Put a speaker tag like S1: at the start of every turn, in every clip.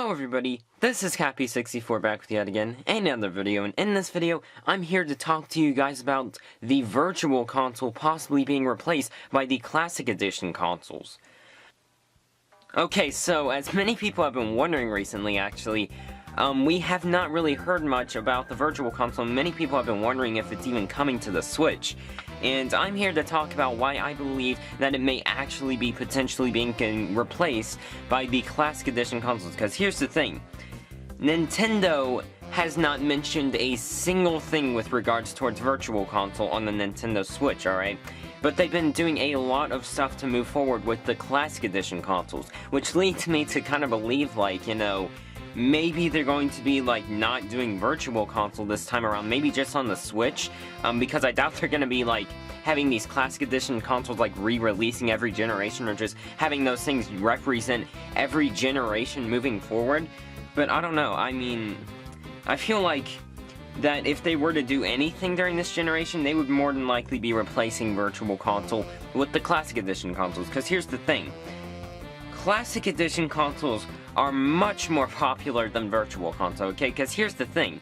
S1: Hello everybody, this is Cappy64 back with yet again another video, and in this video, I'm here to talk to you guys about the Virtual Console possibly being replaced by the Classic Edition consoles. Okay, so as many people have been wondering recently actually, we have not really heard much about the Virtual Console, and many people have been wondering if it's even coming to the Switch. And I'm here to talk about why I believe that it may actually be potentially being replaced by the Classic Edition consoles. Because here's the thing, Nintendo has not mentioned a single thing with regards towards Virtual Console on the Nintendo Switch, alright? But they've been doing a lot of stuff to move forward with the Classic Edition consoles, which leads me to kind of believe, like, you know, maybe they're going to be, like, not doing Virtual Console this time around, maybe just on the Switch, because I doubt they're gonna be, like, having these Classic Edition consoles, like, re-releasing every generation, or just having those things represent every generation moving forward. But I don't know, I mean, I feel like that if they were to do anything during this generation, they would more than likely be replacing Virtual Console with the Classic Edition consoles, because here's the thing. Classic Edition consoles are much more popular than Virtual Console, okay? Because here's the thing.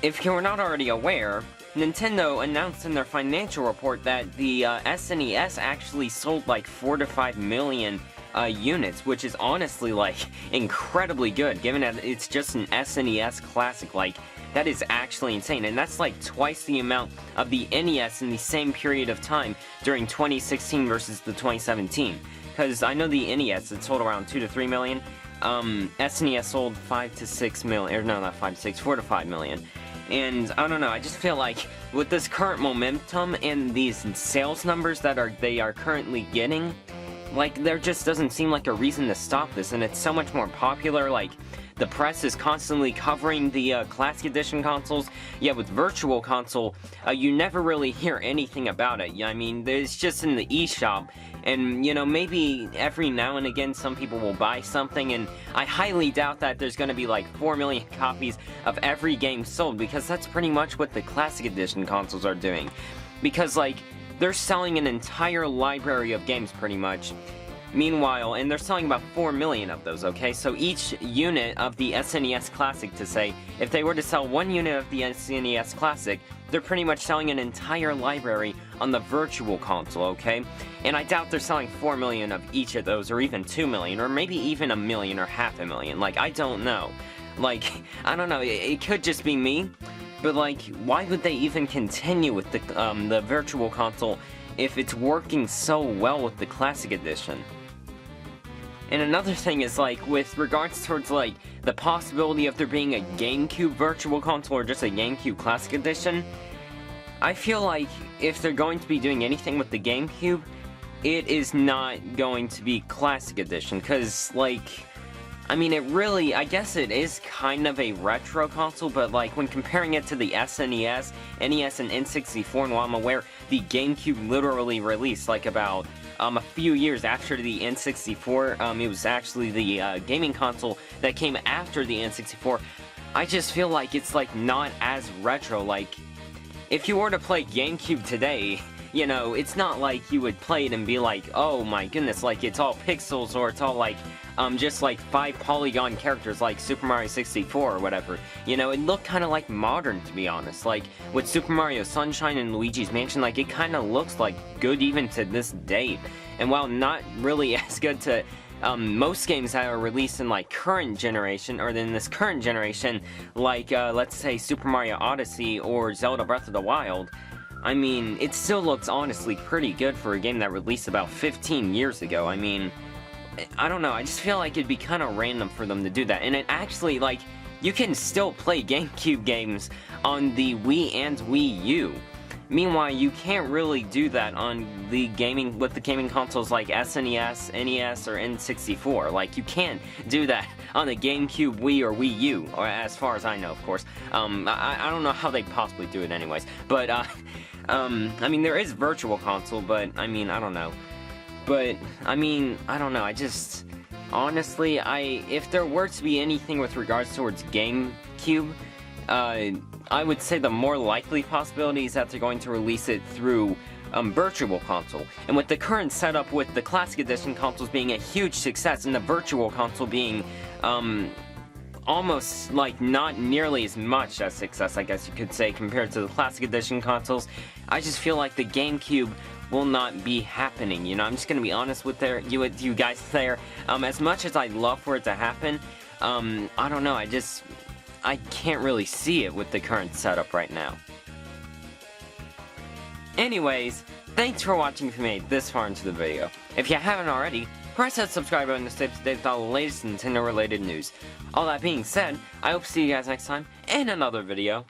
S1: If you're not already aware, Nintendo announced in their financial report that the SNES actually sold like 4 to 5 million units, which is honestly, like, incredibly good, given that it's just an SNES Classic. Like, that is actually insane, and that's like twice the amount of the NES in the same period of time during 2016 versus the 2017. Because I know the NES, it sold around 2 to 3 million. SNES sold 5 to 6 million, or no, not 5 to 6, 4 to 5 million. And I don't know, I just feel like with this current momentum and these sales numbers that they are currently getting, like, there just doesn't seem like a reason to stop this, and it's so much more popular. Like, the press is constantly covering the Classic Edition consoles, yet with Virtual Console, you never really hear anything about it. I mean, it's just in the eShop, and, you know, maybe every now and again some people will buy something, and I highly doubt that there's gonna be like 4 million copies of every game sold, because that's pretty much what the Classic Edition consoles are doing. Because, like, they're selling an entire library of games pretty much. Meanwhile, and they're selling about 4 million of those, okay? So each unit of the SNES Classic, to say, if they were to sell 1 unit of the SNES Classic, they're pretty much selling an entire library on the Virtual Console, okay? And I doubt they're selling 4 million of each of those, or even 2 million, or maybe even 1 million or half a million. Like, I don't know. Like, I don't know, it could just be me, but, like, why would they even continue with the Virtual Console if it's working so well with the Classic Edition? And another thing is, like, with regards towards, like, the possibility of there being a GameCube Virtual Console or just a GameCube Classic Edition, I feel like if they're going to be doing anything with the GameCube, it is not going to be Classic Edition, because, like, I mean, it really, I guess it is kind of a retro console, but, like, when comparing it to the SNES, NES, and N64, and while I'm aware, the GameCube literally released, like, about a few years after the N64, it was actually the gaming console that came after the N64, I just feel like it's, like, not as retro. Like, if you were to play GameCube today, you know, it's not like you would play it and be like, oh my goodness, like, it's all pixels, or it's all, like, just like 5 polygon characters like Super Mario 64 or whatever. You know, it looked kind of like modern, to be honest. Like, with Super Mario Sunshine and Luigi's Mansion, like, it kind of looks like good even to this date. And while not really as good to most games that are released in, like, current generation, or in this current generation, like, let's say Super Mario Odyssey or Zelda Breath of the Wild, I mean, it still looks honestly pretty good for a game that released about 15 years ago. I mean, I don't know, I just feel like it'd be kind of random for them to do that. And it actually, like, you can still play GameCube games on the Wii and Wii U. Meanwhile, you can't really do that on the gaming consoles like SNES, NES, or N64. Like, you can't do that on the GameCube, Wii, or Wii U, or as far as I know, of course. I don't know how they possibly do it anyways. But, I mean, there is Virtual Console, but, I mean, I don't know. But, I mean, I don't know, I just, honestly, if there were to be anything with regards towards GameCube, I would say the more likely possibility is that they're going to release it through Virtual Console. And with the current setup with the Classic Edition consoles being a huge success and the Virtual Console being, almost, like, not nearly as much a success, I guess you could say, compared to the Classic Edition consoles, I just feel like the GameCube will not be happening, you know? I'm just gonna be honest with you guys there. As much as I'd love for it to happen, I don't know, I can't really see it with the current setup right now. Anyways, thanks for watching if you made it this far into the video. If you haven't already, press that subscribe button to stay up to date with all the latest Nintendo related news. All that being said, I hope to see you guys next time in another video.